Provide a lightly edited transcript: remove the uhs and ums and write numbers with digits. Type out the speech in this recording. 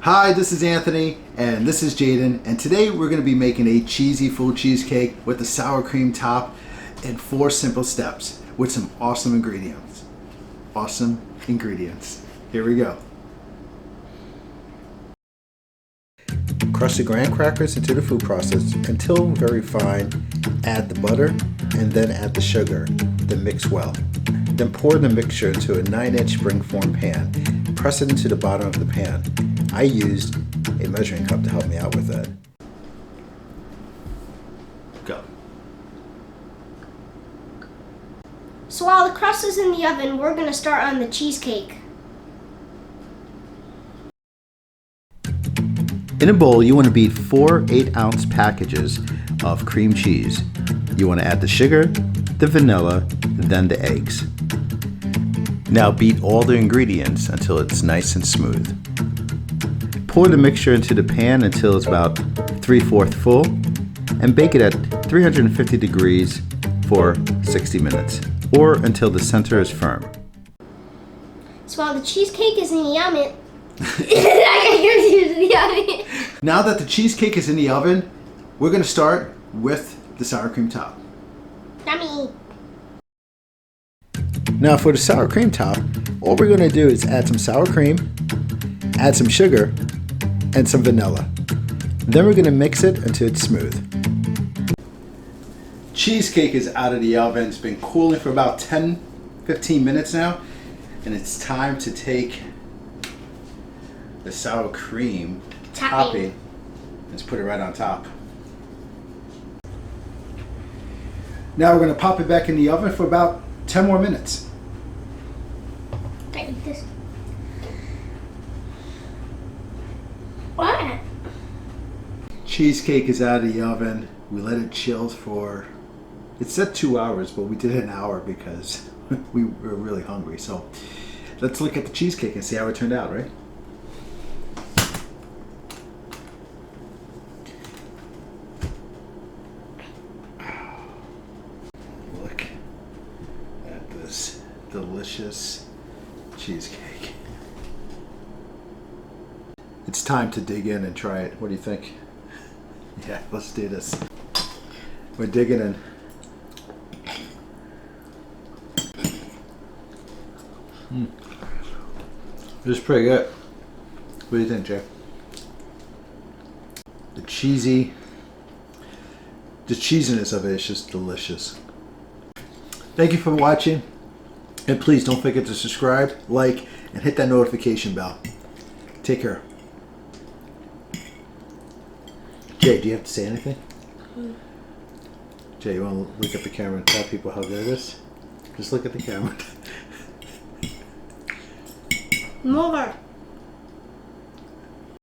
Hi, this is Anthony, and this is Jaden, and today we're going to be making a cheesy full cheesecake with a sour cream top in 4 simple steps with some awesome ingredients. Awesome ingredients. Here we go. Crush the graham crackers into the food processor until very fine. Add the butter, and then add the sugar. Then mix well. Then pour the mixture into a 9-inch spring-form pan. Press it into the bottom of the pan. I used a measuring cup to help me out with that. Go. So while the crust is in the oven, we're going to start on the cheesecake. In a bowl, you want to beat 4 8-ounce packages of cream cheese. You want to add the sugar, the vanilla, then the eggs. Now beat all the ingredients until it's nice and smooth. Pour the mixture into the pan until it's about 3/4 full and bake it at 350 degrees for 60 minutes or until the center is firm. So while the cheesecake is in the oven, Now that the cheesecake is in the oven, we're going to start with the sour cream top. Yummy. Now for the sour cream top, all we're going to do is add some sour cream, add some sugar, and some vanilla. Then we're going to mix it until it's smooth. Cheesecake is out of the oven. It's been cooling for about 10-15 minutes now, and it's time to take the sour cream topping and just put it right on top. Now we're going to pop it back in the oven for about 10 more minutes. Like this. What? Cheesecake is out of the oven. We let it chill for, it said 2 hours, but we did an hour because we were really hungry. So let's look at the cheesecake and see how it turned out, right? Look at this delicious cheesecake. It's time to dig in and try it. What do you think? Yeah, let's do this. We're digging in. This is pretty good. What do you think, Jay? The cheesiness of it is just delicious. Thank you for watching. And please don't forget to subscribe, like, and hit that notification bell. Take care. Jay, do you have to say anything? Jay, you want to look at the camera and tell people how good it is? Just look at the camera. More.